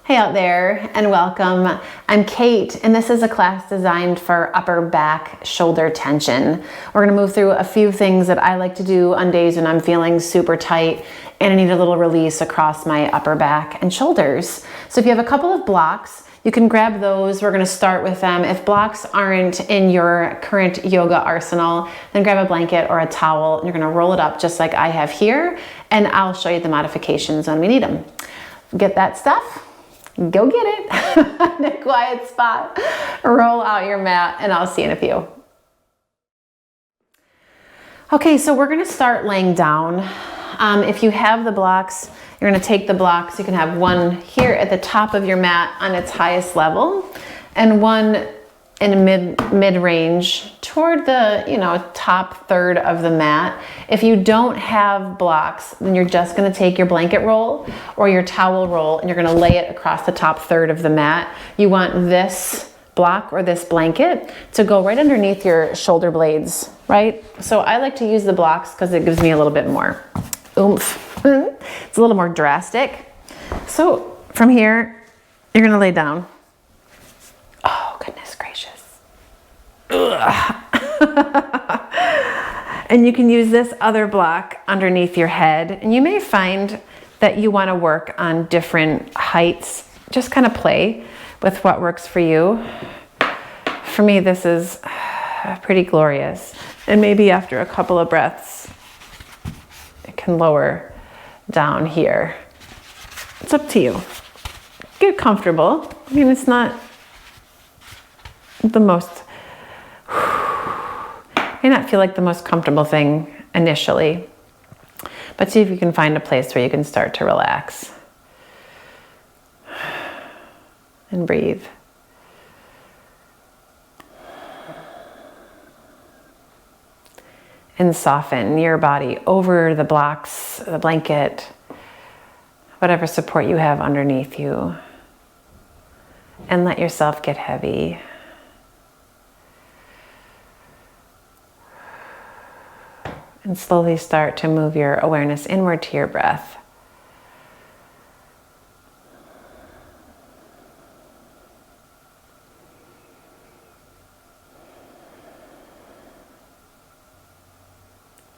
Hey out there, and welcome. I'm Kate, and this is a class designed for upper back shoulder tension. We're gonna move through a few things that I like to do on days when I'm feeling super tight and I need a little release across my upper back and shoulders. So if you have a couple of blocks, you can grab those. We're gonna start with them. If blocks aren't in your current yoga arsenal, then grab a blanket or a towel, and you're gonna roll it up just like I have here, and I'll show you the modifications when we need them. Get that stuff? Go get it in a quiet spot. Roll out your mat, and I'll see you in a few. Okay, so we're gonna start laying down. If you have the blocks, you're gonna take the blocks. You can have one here at the top of your mat on its highest level, and one in mid-range toward the top third of the mat. If you don't have blocks, then you're just gonna take your blanket roll or your towel roll, and you're gonna lay it across the top third of the mat. You want this block or this blanket to go right underneath your shoulder blades, right? So I like to use the blocks because it gives me a little bit more oomph. It's a little more drastic. So from here, you're gonna lay down. Oh, goodness gracious. And you can use this other block underneath your head. And you may find that you want to work on different heights. Just kind of play with what works for you. For me, this is pretty glorious. And maybe after a couple of breaths, it can lower down here. It's up to you. Get comfortable. I mean, it's not the most, may not feel like the most comfortable thing initially, but see if you can find a place where you can start to relax and breathe. And soften your body over the blocks, the blanket, whatever support you have underneath you, and let yourself get heavy. And slowly start to move your awareness inward to your breath.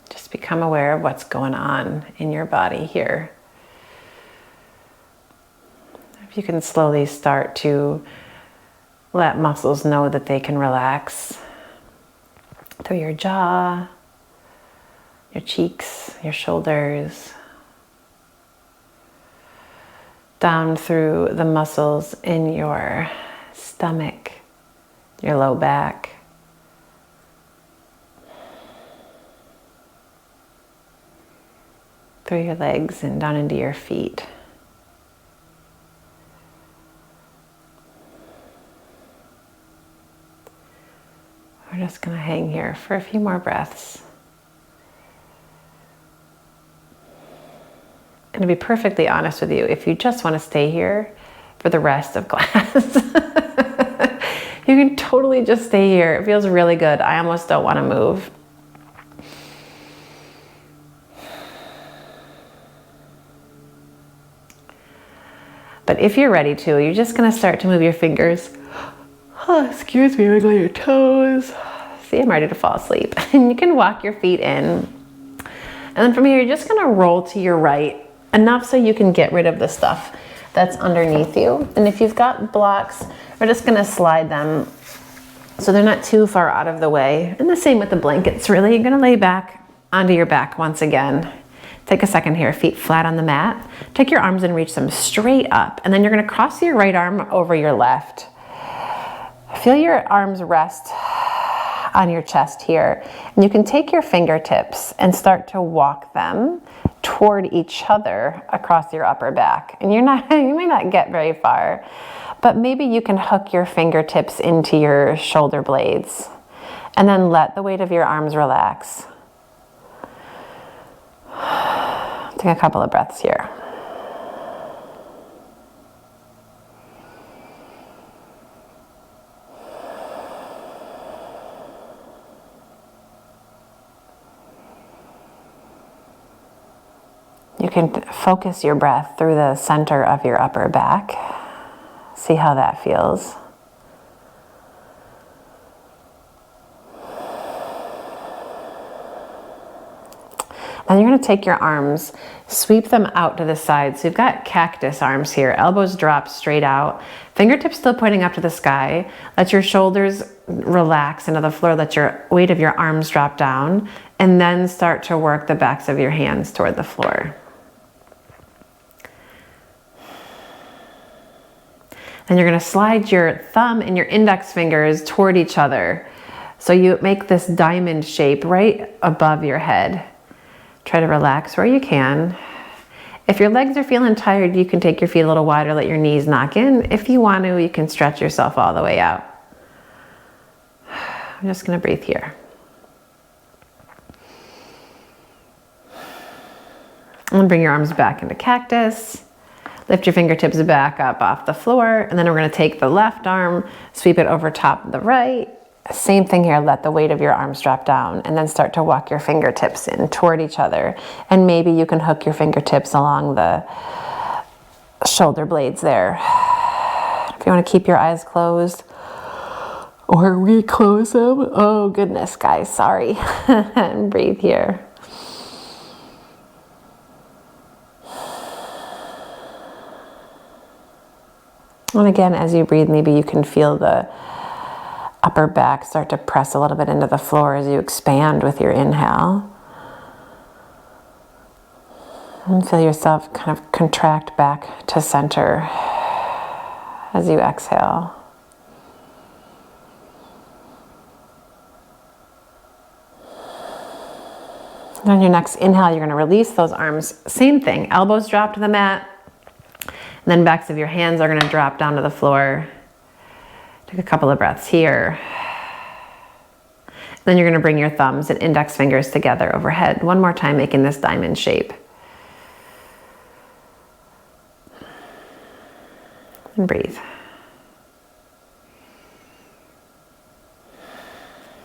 Just become aware of what's going on in your body here. If you can slowly start to let muscles know that they can relax through your jaw, your cheeks, your shoulders, down through the muscles in your stomach, your low back, through your legs and down into your feet. We're just going to hang here for a few more breaths. And to be perfectly honest with you, if you just want to stay here for the rest of class, you can totally just stay here. It feels really good. I almost don't want to move. But if you're ready to, you're just going to start to move your fingers. Oh, excuse me, wiggle your toes. See, I'm ready to fall asleep. And you can walk your feet in. And then from here, you're just going to roll to your right, enough so you can get rid of the stuff that's underneath you. And if you've got blocks, we're just gonna slide them so they're not too far out of the way. And the same with the blankets, really. You're gonna lay back onto your back once again. Take a second here, feet flat on the mat. Take your arms and reach them straight up. And then you're gonna cross your right arm over your left. Feel your arms rest on your chest here. And you can take your fingertips and start to walk them toward each other across your upper back. And you may not get very far, but maybe you can hook your fingertips into your shoulder blades and then let the weight of your arms relax. Take a couple of breaths here. You can focus your breath through the center of your upper back. See how that feels. And you're gonna take your arms, sweep them out to the side. So you've got cactus arms here, elbows drop straight out, fingertips still pointing up to the sky. Let your shoulders relax into the floor, let your weight of your arms drop down, and then start to work the backs of your hands toward the floor. Then you're gonna slide your thumb and your index fingers toward each other. So you make this diamond shape right above your head. Try to relax where you can. If your legs are feeling tired, you can take your feet a little wider, let your knees knock in. If you want to, you can stretch yourself all the way out. I'm just gonna breathe here. And bring your arms back into cactus. Lift your fingertips back up off the floor, and then we're gonna take the left arm, sweep it over top of the right. Same thing here, let the weight of your arms drop down, and then start to walk your fingertips in toward each other. And maybe you can hook your fingertips along the shoulder blades there. If you wanna keep your eyes closed, or reclose them. Oh goodness, guys, sorry. And breathe here. And again, as you breathe, maybe you can feel the upper back start to press a little bit into the floor as you expand with your inhale. And feel yourself kind of contract back to center as you exhale. And on your next inhale, you're going to release those arms. Same thing, elbows drop to the mat. And then backs of your hands are going to drop down to the floor. Take a couple of breaths here. Then you're going to bring your thumbs and index fingers together overhead. One more time, making this diamond shape. And breathe.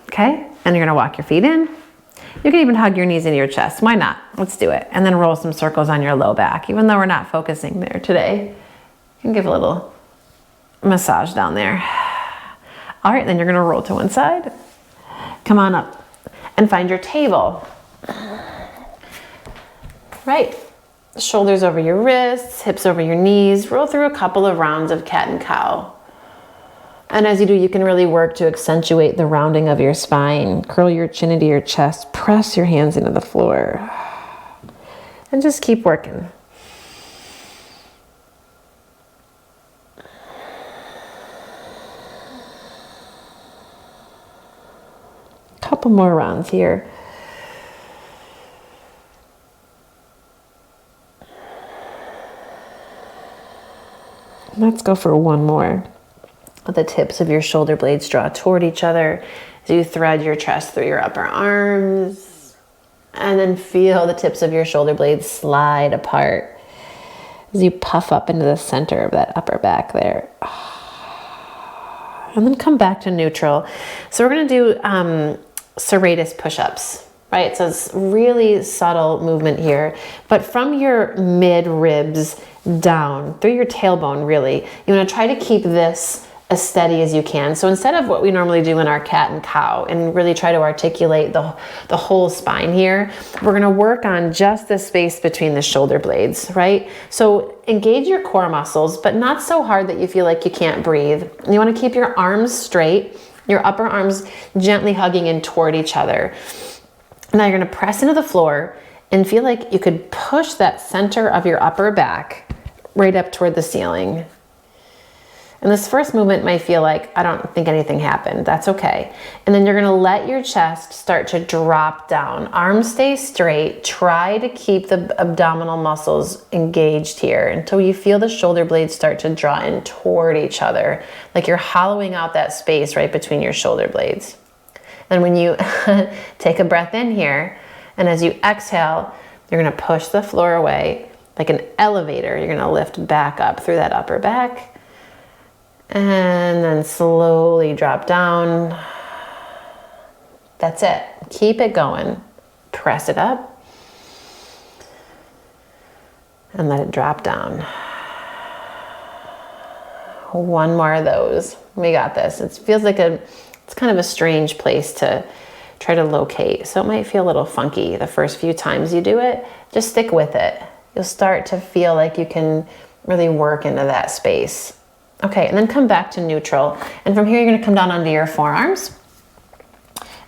Okay, and you're going to walk your feet in. You can even hug your knees into your chest. Why not? Let's do it. And then roll some circles on your low back. Even though we're not focusing there today, you can give a little massage down there. All right, then you're gonna roll to one side. Come on up and find your table. Right, shoulders over your wrists, hips over your knees. Roll through a couple of rounds of cat and cow. And as you do, you can really work to accentuate the rounding of your spine. Curl your chin into your chest, press your hands into the floor. And just keep working. Couple more rounds here. Let's go for one more. Let the tips of your shoulder blades draw toward each other as you thread your chest through your upper arms. And then feel the tips of your shoulder blades slide apart as you puff up into the center of that upper back there. And then come back to neutral. So we're gonna do serratus push-ups, right? So it's really subtle movement here, but from your mid ribs down through your tailbone, really, you wanna try to keep this as steady as you can. So instead of what we normally do in our cat and cow and really try to articulate the whole spine here, we're gonna work on just the space between the shoulder blades, right? So engage your core muscles, but not so hard that you feel like you can't breathe. You wanna keep your arms straight, your upper arms gently hugging in toward each other. Now you're gonna press into the floor and feel like you could push that center of your upper back right up toward the ceiling. And this first movement might feel like, I don't think anything happened. That's okay. And then you're gonna let your chest start to drop down. Arms stay straight. Try to keep the abdominal muscles engaged here until you feel the shoulder blades start to draw in toward each other, like you're hollowing out that space right between your shoulder blades. And when you take a breath in here, and as you exhale, you're gonna push the floor away like an elevator. You're gonna lift back up through that upper back. And then slowly drop down. That's it. Keep it going. Press it up. And let it drop down. One more of those. We got this. It feels like it's kind of a strange place to try to locate. So it might feel a little funky the first few times you do it. Just stick with it. You'll start to feel like you can really work into that space. Okay, and then come back to neutral. And from here, you're gonna come down onto your forearms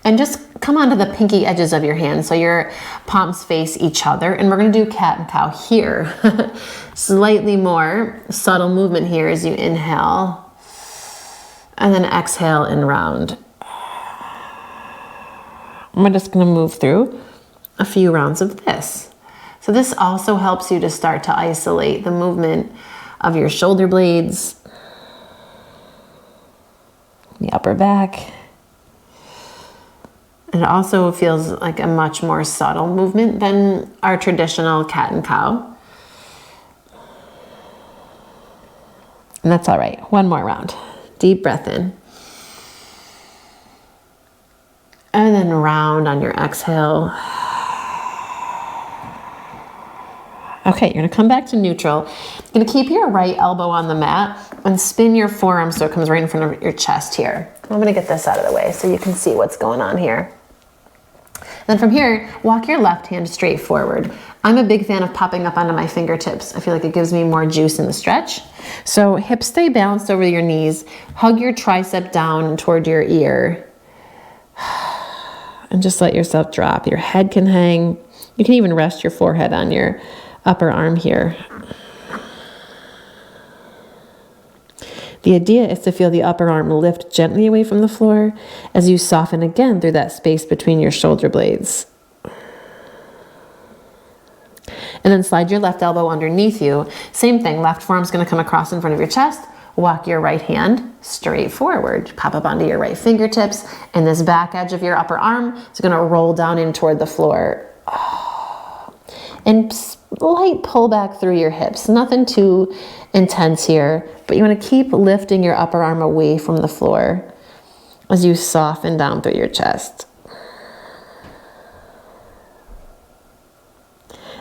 and just come onto the pinky edges of your hands so your palms face each other. And we're gonna do cat and cow here. Slightly more subtle movement here as you inhale and then exhale and round. I'm just gonna move through a few rounds of this. So this also helps you to start to isolate the movement of your shoulder blades, the upper back. It also feels like a much more subtle movement than our traditional cat and cow. And that's all right. One more round. Deep breath in. And then round on your exhale. Okay, you're gonna come back to neutral. You're gonna keep your right elbow on the mat and spin your forearm so it comes right in front of your chest here. I'm gonna get this out of the way so you can see what's going on here. Then from here, walk your left hand straight forward. I'm a big fan of popping up onto my fingertips. I feel like it gives me more juice in the stretch. So hips stay balanced over your knees. Hug your tricep down toward your ear. And just let yourself drop. Your head can hang. You can even rest your forehead on your upper arm here. The idea is to feel the upper arm lift gently away from the floor as you soften again through that space between your shoulder blades. And then slide your left elbow underneath you. Same thing, left forearm's gonna come across in front of your chest. Walk your right hand straight forward. Pop up onto your right fingertips, and this back edge of your upper arm is gonna roll down in toward the floor. And slight pull back through your hips. Nothing too intense here, but you want to keep lifting your upper arm away from the floor as you soften down through your chest.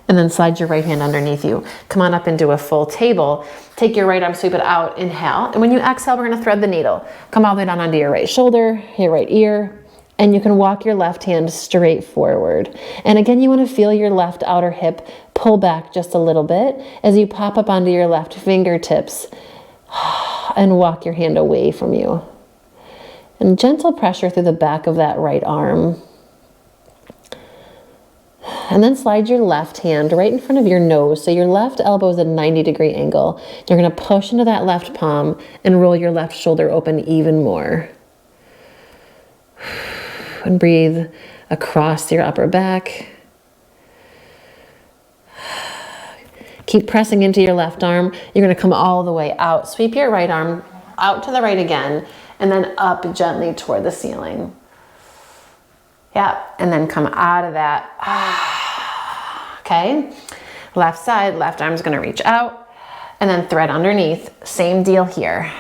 And then slide your right hand underneath you. Come on up into a full table. Take your right arm, sweep it out, inhale. And when you exhale, we're gonna thread the needle. Come all the way down onto your right shoulder, your right ear, and you can walk your left hand straight forward. And again, you wanna feel your left outer hip pull back just a little bit as you pop up onto your left fingertips and walk your hand away from you. And gentle pressure through the back of that right arm. And then slide your left hand right in front of your nose. So your left elbow is at a 90-degree angle. You're gonna push into that left palm and roll your left shoulder open even more. And breathe across your upper back. Keep pressing into your left arm. You're gonna come all the way out. Sweep your right arm out to the right again, and then up gently toward the ceiling. Yeah, and then come out of that. Okay, left side, left arm's gonna reach out, and then thread underneath. Same deal here.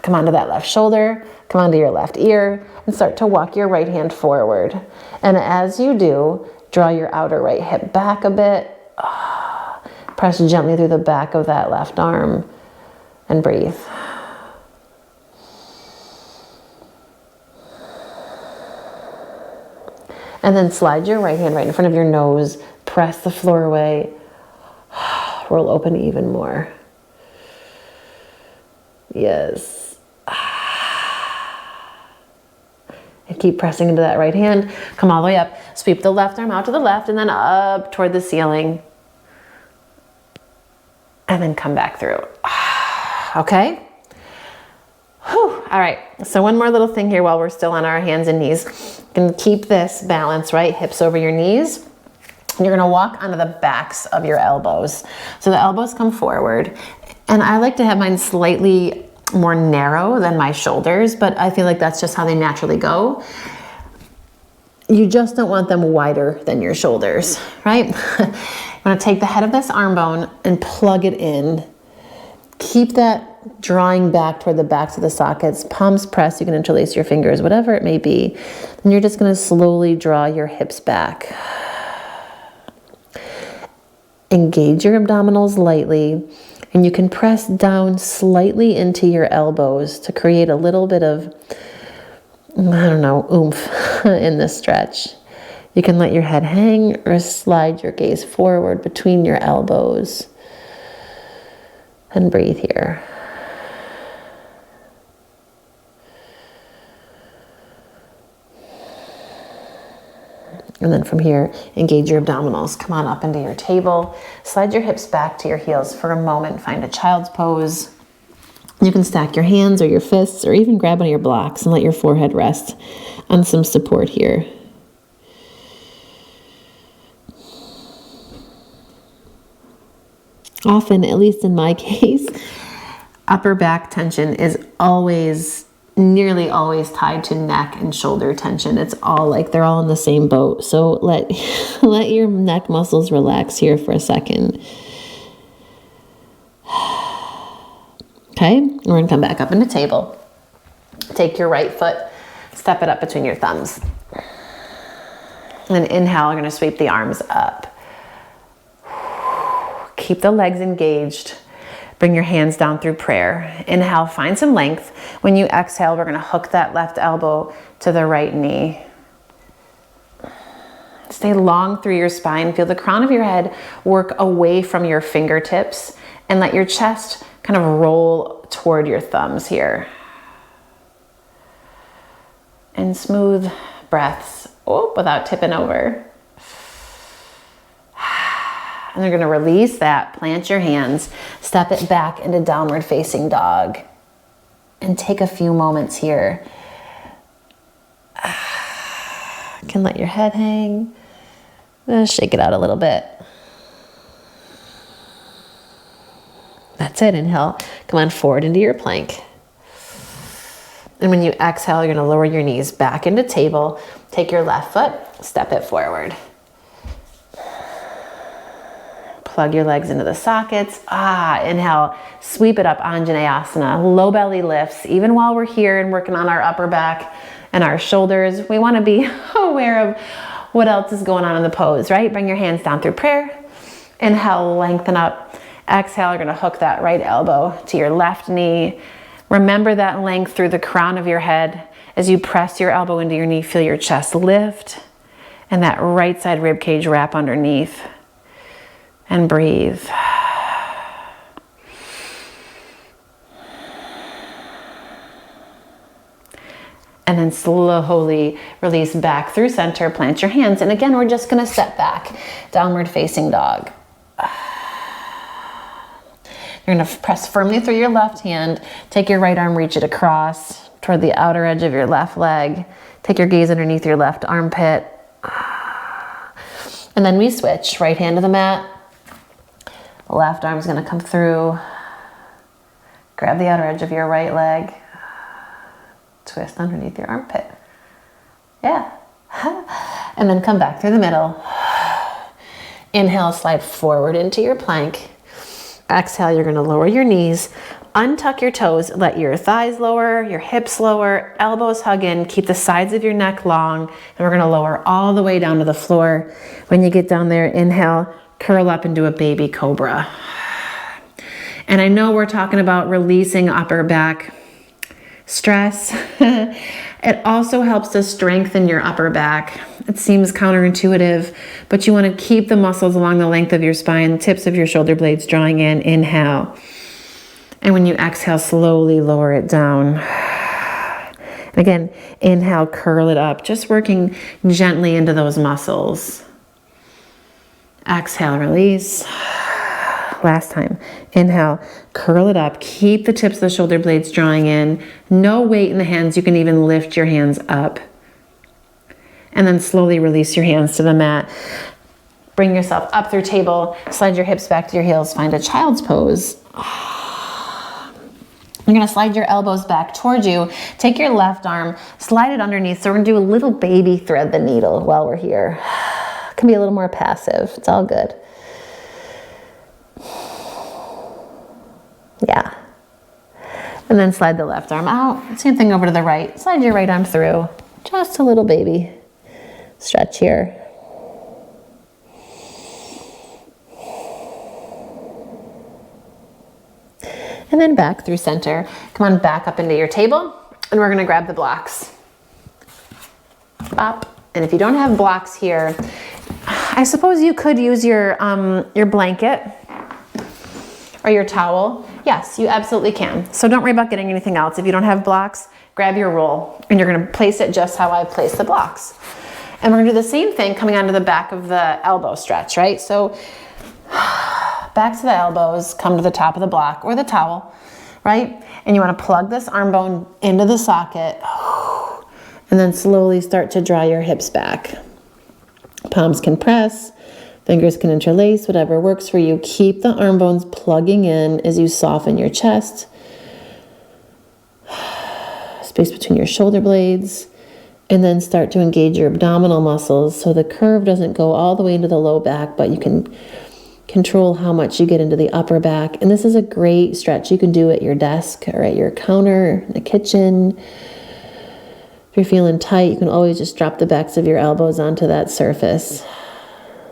Come onto that left shoulder, come onto your left ear, and start to walk your right hand forward. And as you do, draw your outer right hip back a bit. Press gently through the back of that left arm and breathe. And then slide your right hand right in front of your nose, press the floor away, roll open even more. Yes. And keep pressing into that right hand. Come all the way up. Sweep the left arm out to the left and then up toward the ceiling. And then come back through. Okay? Whew. All right, so one more little thing here while we're still on our hands and knees. You can keep this balance, right? Hips over your knees. And you're gonna walk onto the backs of your elbows. So the elbows come forward. And I like to have mine slightly more narrow than my shoulders, but I feel like that's just how they naturally go. You just don't want them wider than your shoulders, right? You wanna take the head of this arm bone and plug it in. Keep that drawing back toward the backs of the sockets. Palms pressed, you can interlace your fingers, whatever it may be. And you're just gonna slowly draw your hips back. Engage your abdominals lightly And you can press down slightly into your elbows to create a little bit of, I don't know, oomph in this stretch. You can let your head hang or slide your gaze forward between your elbows. And breathe here. And then from here, engage your abdominals. Come on up into your table. Slide your hips back to your heels for a moment. Find a child's pose. You can stack your hands or your fists or even grab one of your blocks and let your forehead rest on some support here. Often, at least in my case, upper back tension is nearly always tied to neck and shoulder tension. It's all like they're all in the same boat. So let your neck muscles relax here for a second. Okay, we're gonna come back up into table. Take your right foot, step it up between your thumbs. And inhale, we're gonna sweep the arms up. Keep the legs engaged. Bring your hands down through prayer. Inhale, find some length. When you exhale, we're gonna hook that left elbow to the right knee. Stay long through your spine. Feel the crown of your head work away from your fingertips and let your chest kind of roll toward your thumbs here. And smooth breaths, without tipping over. And you're gonna release that, plant your hands, step it back into downward facing dog. And take a few moments here. You can let your head hang. Shake it out a little bit. That's it, inhale. Come on forward into your plank. And when you exhale, you're gonna lower your knees back into table. Take your left foot, step it forward. Plug your legs into the sockets. Inhale, sweep it up, Anjaneyasana. Low belly lifts. Even while we're here and working on our upper back and our shoulders, we wanna be aware of what else is going on in the pose, right? Bring your hands down through prayer. Inhale, lengthen up. Exhale, you're gonna hook that right elbow to your left knee. Remember that length through the crown of your head. As you press your elbow into your knee, feel your chest lift and that right side rib cage wrap underneath. And breathe. And then slowly release back through center, plant your hands. And again, we're just gonna step back, downward facing dog. You're gonna press firmly through your left hand, take your right arm, reach it across toward the outer edge of your left leg. Take your gaze underneath your left armpit. And then we switch, right hand to the mat. Left arm's gonna come through. Grab the outer edge of your right leg. Twist underneath your armpit. Yeah. And then come back through the middle. Inhale, slide forward into your plank. Exhale, you're gonna lower your knees, untuck your toes, let your thighs lower, your hips lower, elbows hug in, keep the sides of your neck long, and we're gonna lower all the way down to the floor. When you get down there, inhale, curl up into a baby cobra. And I know we're talking about releasing upper back stress. It also helps to strengthen your upper back. It seems counterintuitive, but you want to keep the muscles along the length of your spine, tips of your shoulder blades drawing in. Inhale. And when you exhale, slowly lower it down. And again, inhale, curl it up, just working gently into those muscles. Exhale, release. Last time. Inhale, curl it up. Keep the tips of the shoulder blades drawing in. No weight in the hands. You can even lift your hands up. And then slowly release your hands to the mat. Bring yourself up through table. Slide your hips back to your heels. Find a child's pose. You're gonna slide your elbows back towards you. Take your left arm, slide it underneath. So we're gonna do a little baby thread the needle while we're here. Can be a little more passive. It's all good. Yeah. And then slide the left arm out. Same thing over to the right. Slide your right arm through. Just a little baby stretch here. And then back through center. Come on back up into your table, and we're gonna grab the blocks. Bop. And if you don't have blocks here, I suppose you could use your blanket or your towel. Yes, you absolutely can. So don't worry about getting anything else. If you don't have blocks, grab your roll, and you're gonna place it just how I place the blocks. And we're gonna do the same thing coming onto the back of the elbow stretch, right? So back to the elbows, come to the top of the block or the towel, right? And you wanna plug this arm bone into the socket, and then slowly start to draw your hips back. Palms can press, fingers can interlace, whatever works for you. Keep the arm bones plugging in as you soften your chest. Space between your shoulder blades. And then start to engage your abdominal muscles so the curve doesn't go all the way into the low back, but you can control how much you get into the upper back. And this is a great stretch you can do at your desk or at your counter, in the kitchen. If you're feeling tight, you can always just drop the backs of your elbows onto that surface.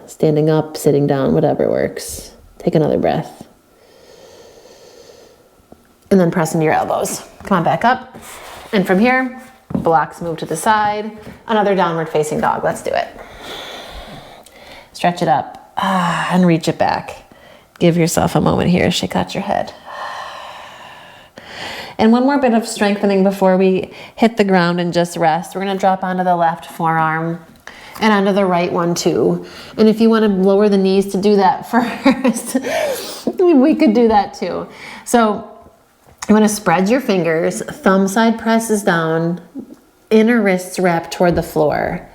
Standing up, sitting down, whatever works. Take another breath. And then press into your elbows. Come on back up. And from here, blocks move to the side. Another downward facing dog. Let's do it. Stretch it up and reach it back. Give yourself a moment here. Shake out your head. And one more bit of strengthening before we hit the ground and just rest. We're going to drop onto the left forearm and onto the right one too. And if you want to lower the knees to do that first, we could do that too. So you want to spread your fingers, thumb side presses down, inner wrists wrap toward the floor.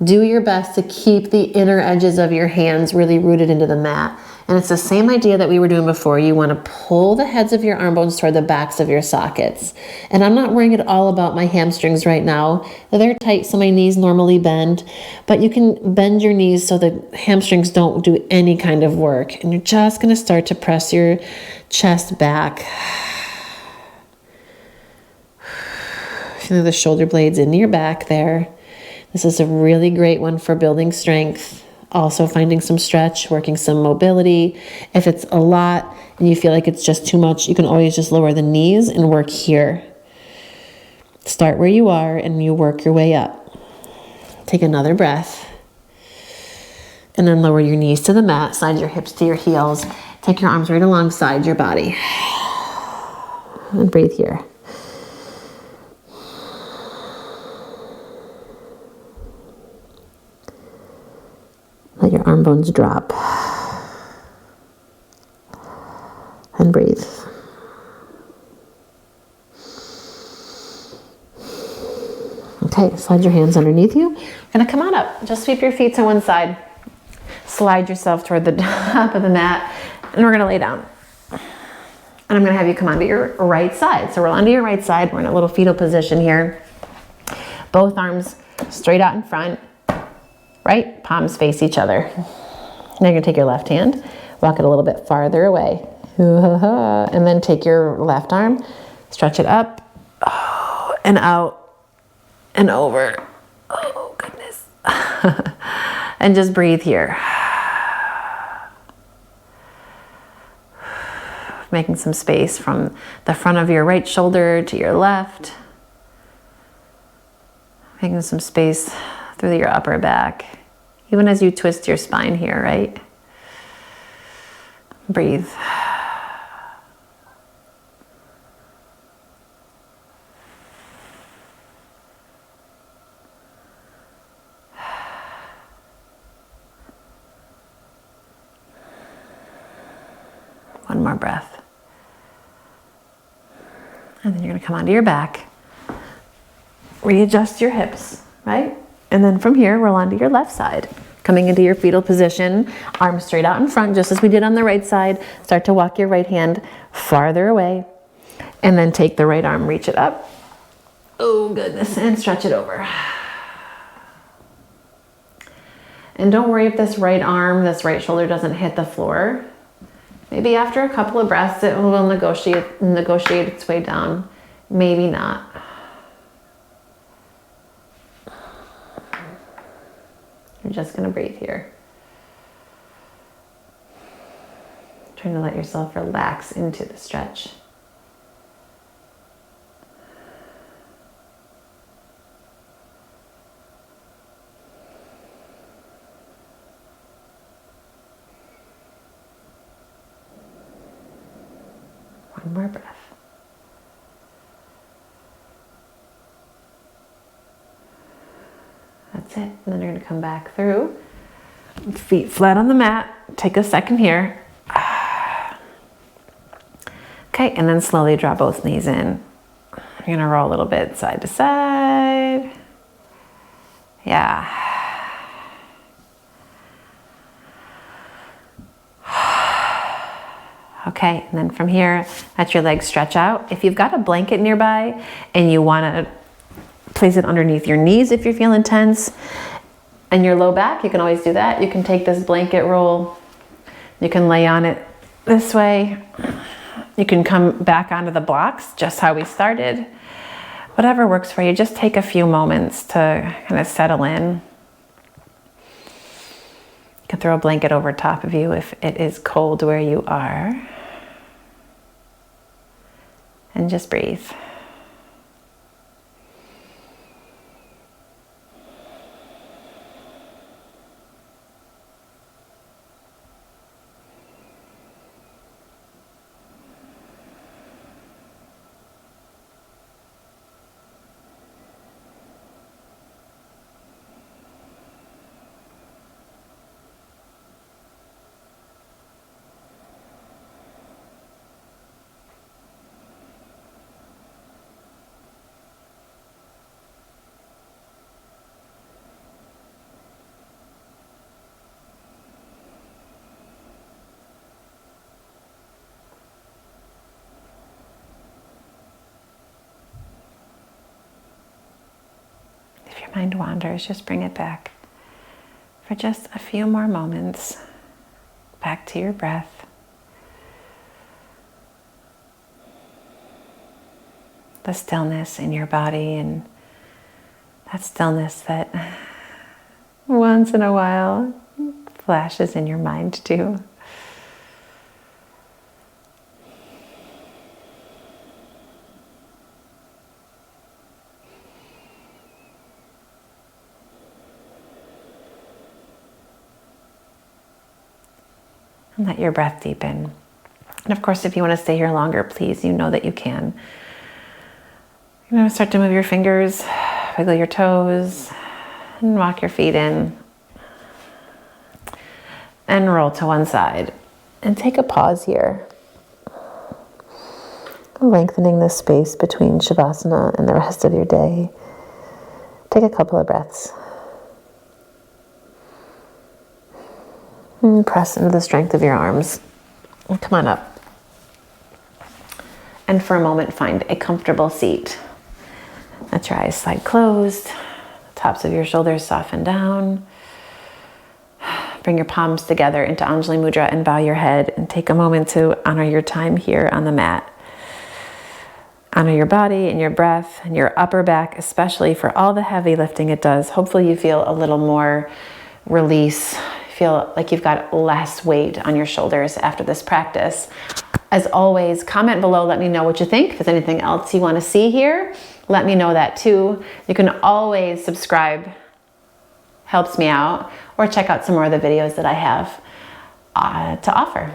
Do your best to keep the inner edges of your hands really rooted into the mat. And it's the same idea that we were doing before. You want to pull the heads of your arm bones toward the backs of your sockets. And I'm not worrying at all about my hamstrings right now. They're tight, so my knees normally bend. But you can bend your knees so the hamstrings don't do any kind of work. And you're just going to start to press your chest back. Feel the shoulder blades into your back there. This is a really great one for building strength. Also finding some stretch, working some mobility. If it's a lot and you feel like it's just too much, you can always just lower the knees and work here. Start where you are and you work your way up. Take another breath. And then lower your knees to the mat, slide your hips to your heels. Take your arms right alongside your body. And breathe here. Let your arm bones drop. And breathe. Okay, slide your hands underneath you. Gonna come on up. Just sweep your feet to one side. Slide yourself toward the top of the mat. And we're gonna lay down. And I'm gonna have you come onto your right side. So roll onto your right side. We're in a little fetal position here. Both arms straight out in front. Right? Palms face each other. Now you're gonna take your left hand, walk it a little bit farther away. And then take your left arm, stretch it up, and out, and over. Oh, goodness. And just breathe here. Making some space from the front of your right shoulder to your left. Making some space through your upper back. Even as you twist your spine here, right? Breathe. One more breath. And then you're gonna come onto your back. Readjust your hips, right? And then from here, roll onto your left side. Coming into your fetal position, arms straight out in front, just as we did on the right side. Start to walk your right hand farther away. And then take the right arm, reach it up. Oh, goodness, and stretch it over. And don't worry if this right arm, this right shoulder doesn't hit the floor. Maybe after a couple of breaths, it will negotiate its way down. Maybe not. You're just gonna breathe here. Trying to let yourself relax into the stretch. One more breath. That's it. And then you're going to come back through. Feet flat on the mat. Take a second here. Okay, and then slowly draw both knees in. You're going to roll a little bit side to side. Yeah. Okay, and then from here, let your legs stretch out. If you've got a blanket nearby and you want to place it underneath your knees if you're feeling tense and your low back, you can always do that. You can take this blanket roll, you can lay on it this way. You can come back onto the blocks, just how we started. Whatever works for you, just take a few moments to kind of settle in. You can throw a blanket over top of you if it is cold where you are. And just breathe. If your mind wanders, just bring it back for just a few more moments, back to your breath. The stillness in your body, and that stillness that once in a while flashes in your mind too. And let your breath deepen. And of course, if you want to stay here longer, please, you know that you can. You're going to start to move your fingers, wiggle your toes, and walk your feet in. And roll to one side. And take a pause here. Lengthening the space between Shavasana and the rest of your day. Take a couple of breaths. And press into the strength of your arms. And come on up. And for a moment, find a comfortable seat. Let your eyes slide closed. The tops of your shoulders soften down. Bring your palms together into Anjali Mudra and bow your head. And take a moment to honor your time here on the mat. Honor your body and your breath and your upper back, especially for all the heavy lifting it does. Hopefully you feel a little more release. Feel like you've got less weight on your shoulders after this practice. As always, comment below, let me know what you think. If there's anything else you want to see here, let me know that too. You can always subscribe, helps me out, or check out some more of the videos that I have to offer.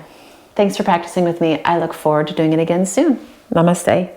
Thanks for practicing with me. I look forward to doing it again soon. Namaste.